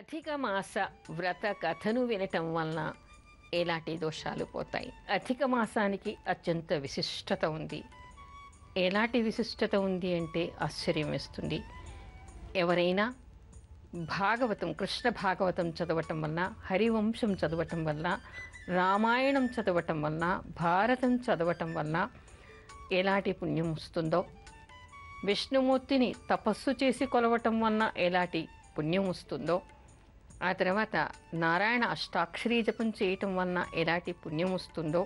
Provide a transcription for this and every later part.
అధిక మాస వ్రత కథను వినటం వలన ఎలాంటి దోషాలు పోతాయి? అధిక మాసానికి అత్యంత విశిష్టత ఉంది. ఎలాంటి విశిష్టత ఉంది అంటే ఆశ్చర్యం వేస్తుంది. ఎవరైనా భాగవతం, కృష్ణ భాగవతం చదవటం వలన, హరివంశం చదవటం వలన, రామాయణం చదవటం వలన, భారతం చదవటం వలన ఎలాంటి పుణ్యం వస్తుందో, విష్ణుమూర్తిని తపస్సు చేసి కొలవటం వలన ఎలాంటి పుణ్యం వస్తుందో, ఆ తర్వాత నారాయణ అష్టాక్షరీ జపం చేయటం వలన ఎలాంటి పుణ్యం వస్తుందో,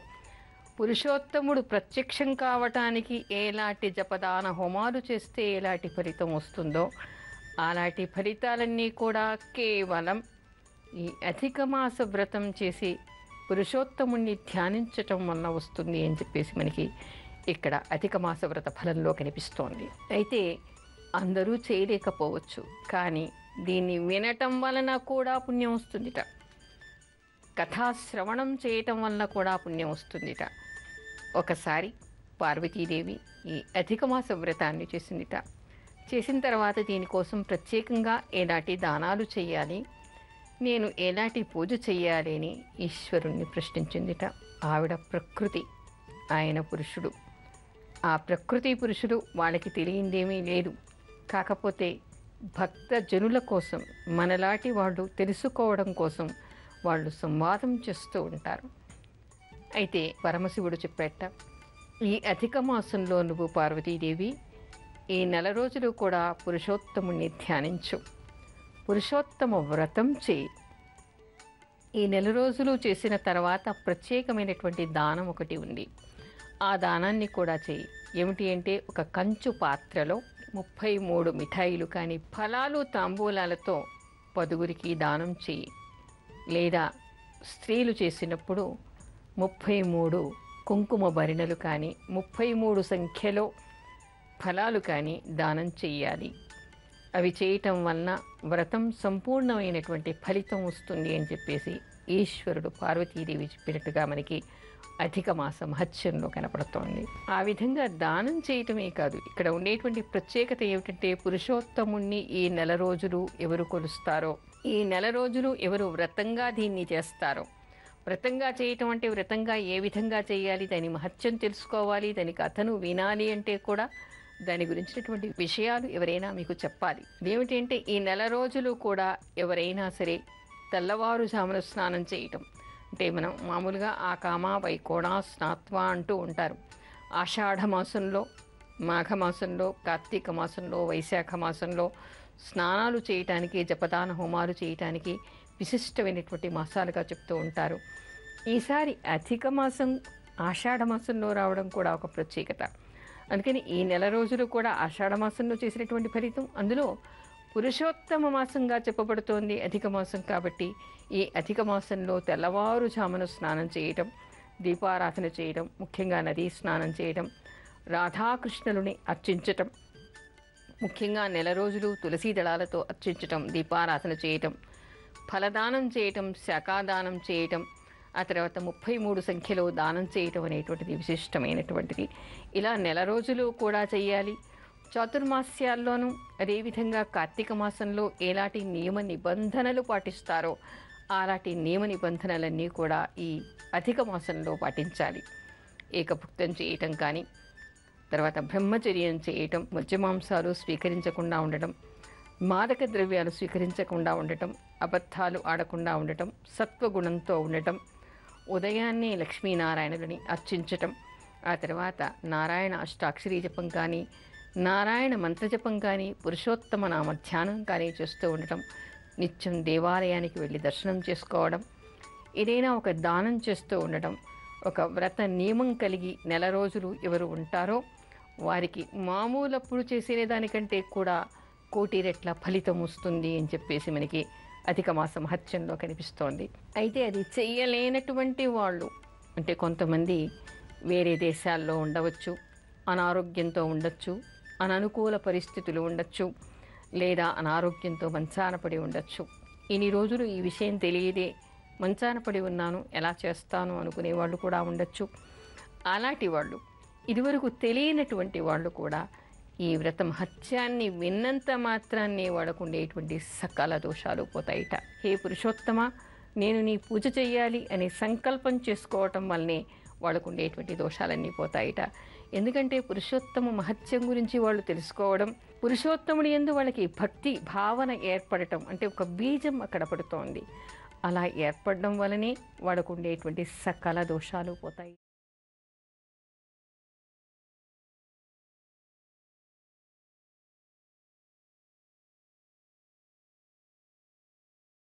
పురుషోత్తముడు ప్రత్యక్షం కావటానికి ఎలాంటి జపదాన హోమాలు చేస్తే ఎలాంటి ఫలితం వస్తుందో, అలాంటి ఫలితాలన్నీ కూడా కేవలం ఈ అధిక మాస వ్రతం చేసి పురుషోత్తముణ్ణి ధ్యానించటం వలన వస్తుంది అని చెప్పేసి మనకి ఇక్కడ అధిక మాస వ్రత ఫలంలో కనిపిస్తోంది. అయితే అందరూ చేయలేకపోవచ్చు, కానీ దీన్ని వినటం వలన కూడా పుణ్యం వస్తుందిట. కథాశ్రవణం చేయటం వలన కూడా పుణ్యం వస్తుందిట. ఒకసారి పార్వతీదేవి ఈ అధిక మాస వ్రతాన్ని చేసిందిట. చేసిన తర్వాత దీనికోసం ప్రత్యేకంగా ఎలాంటి దానాలు చేయాలి, నేను ఎలాంటి పూజ చేయాలి అని ఈశ్వరుణ్ణి ప్రశ్నించిందిట. ఆవిడ ప్రకృతి, ఆయన పురుషుడు. ఆ ప్రకృతి పురుషుడు వాళ్ళకి తెలియందేమీ లేదు. కాకపోతే భక్త జనుల కోసం, మనలాంటి వాళ్ళు తెలుసుకోవడం కోసం వాళ్ళు సంవాదం చేస్తూ ఉంటారు. అయితే పరమశివుడు చెప్పేట, ఈ అధిక మాసంలో నువ్వు పార్వతీదేవి ఈ నెల రోజులు కూడా పురుషోత్తముణ్ణి ధ్యానించు, పురుషోత్తమ వ్రతం చేయి. ఈ నెల రోజులు చేసిన తర్వాత ప్రత్యేకమైనటువంటి దానం ఒకటి ఉంది. ఆ దానాన్ని కూడా చేయి. ఏమిటి అంటే, ఒక కంచు పాత్రలో 33 మిఠాయిలు కానీ ఫలాలు తాంబూలాలతో 10గురికి దానం చేయి. లేదా స్త్రీలు చేసినప్పుడు 33 కుంకుమ భరిణలు కానీ 33 సంఖ్యలో ఫలాలు కానీ దానం చెయ్యాలి. అవి చేయటం వలన వ్రతం సంపూర్ణమైనటువంటి ఫలితం వస్తుంది అని చెప్పేసి ఈశ్వరుడు పార్వతీదేవి చెప్పినట్టుగా మనకి అధిక మాస మహత్యంలో కనపడుతోంది. ఆ విధంగా దానం చేయటమే కాదు, ఇక్కడ ఉండేటువంటి ప్రత్యేకత ఏమిటంటే, పురుషోత్తముణ్ణి ఈ నెల రోజులు ఎవరు కొలుస్తారో, ఈ నెల రోజులు ఎవరు వ్రతంగా దీన్ని చేస్తారో, వ్రతంగా చేయటం అంటే వ్రతంగా ఏ విధంగా చేయాలి, దాని మహత్యం తెలుసుకోవాలి, దాని కథను వినాలి అంటే కూడా దాని గురించినటువంటి విషయాలు ఎవరైనా మీకు చెప్పాలి. ఏమిటంటే, ఈ నెల రోజులు కూడా ఎవరైనా సరే తెల్లవారుజామున స్నానం చేయటం అంటే, మనం మామూలుగా ఆ కామా వైకోణా స్నాత్వా అంటూ ఉంటారు. ఆషాఢ మాసంలో, మాఘమాసంలో, కార్తీక మాసంలో, వైశాఖ మాసంలో స్నానాలు చేయటానికి, జపదాన హోమాలు చేయటానికి విశిష్టమైనటువంటి మాసాలుగా చెప్తూ ఉంటారు. ఈసారి అధిక మాసం ఆషాఢ మాసంలో రావడం కూడా ఒక ప్రత్యేకత. అందుకని ఈ నెల రోజులు కూడా ఆషాఢ మాసంలో చేసినటువంటి ఫలితం, అందులో పురుషోత్తమ మాసంగా చెప్పబడుతోంది అధిక మాసం కాబట్టి, ఈ అధిక మాసంలో తెల్లవారుజామున స్నానం చేయటం, దీపారాధన చేయడం, ముఖ్యంగా నదీ స్నానం చేయడం, రాధాకృష్ణులని అర్చించటం, ముఖ్యంగా నెల రోజులు తులసీ దళాలతో అర్చించటం, దీపారాధన చేయటం, ఫలదానం చేయటం, శాఖాదానం చేయటం, ఆ తర్వాత 33 సంఖ్యలో దానం చేయటం అనేటువంటిది విశిష్టమైనటువంటిది. ఇలా నెల రోజులు కూడా చెయ్యాలి. చాతుర్మాస్యాల్లోనూ అదేవిధంగా కార్తీక మాసంలో ఎలాంటి నియమ నిబంధనలు పాటిస్తారో అలాంటి నియమ నిబంధనలన్నీ కూడా ఈ అధిక మాసంలో పాటించాలి. ఏకభుక్తం చేయటం కానీ, తర్వాత బ్రహ్మచర్యం చేయటం, మద్యమాంసాలు స్వీకరించకుండా ఉండటం, మాదక ద్రవ్యాలు స్వీకరించకుండా ఉండటం, అబద్ధాలు ఆడకుండా ఉండటం, సత్వగుణంతో ఉండటం, ఉదయాన్నే లక్ష్మీనారాయణులని అర్చించటం, ఆ తర్వాత నారాయణ అష్టాక్షరీ జపం కానీ, నారాయణ మంత్రజపం కానీ, పురుషోత్తమ నామ ధ్యానం కానీ చేస్తూ ఉండటం, నిత్యం దేవాలయానికి వెళ్ళి దర్శనం చేసుకోవడం, ఏదైనా ఒక దానం చేస్తూ ఉండటం, ఒక వ్రత నియమం కలిగి నెల రోజులు ఎవరు ఉంటారో వారికి మామూలప్పుడు చేసే దానికంటే కూడా 1,000,000 రెట్ల ఫలితం వస్తుంది అని చెప్పేసి మనకి అధిక మాస మహత్యంలో కనిపిస్తోంది. అయితే అది చెయ్యలేనటువంటి వాళ్ళు, అంటే కొంతమంది వేరే దేశాల్లో ఉండవచ్చు, అనారోగ్యంతో ఉండొచ్చు, అననుకూల పరిస్థితులు ఉండొచ్చు, లేదా అనారోగ్యంతో మంచాన పడి ఉండొచ్చు. ఇన్ని రోజులు ఈ విషయం తెలియదే మంచాన పడి ఉన్నాను, ఎలా చేస్తాను అనుకునే వాళ్ళు కూడా ఉండొచ్చు. అలాంటి వాళ్ళు, ఇదివరకు తెలియనటువంటి వాళ్ళు కూడా ఈ వ్రత మహత్యాన్ని విన్నంత మాత్రాన్నే వాడకుండేటువంటి సకల దోషాలు పోతాయిట. హే పురుషోత్తమ, నేను నీ పూజ చెయ్యాలి అనే సంకల్పం చేసుకోవటం వల్లనే వాళ్ళకుండేటువంటి దోషాలన్నీ పోతాయిట. ఎందుకంటే పురుషోత్తమ మహత్యం గురించి వాళ్ళు తెలుసుకోవడం, పురుషోత్తముడి యందు వాళ్ళకి భక్తి భావన ఏర్పడటం, అంటే ఒక బీజం అక్కడ పడుతోంది. అలా ఏర్పడడం వల్లనే వాళ్ళకుండేటువంటి సకల దోషాలు పోతాయి.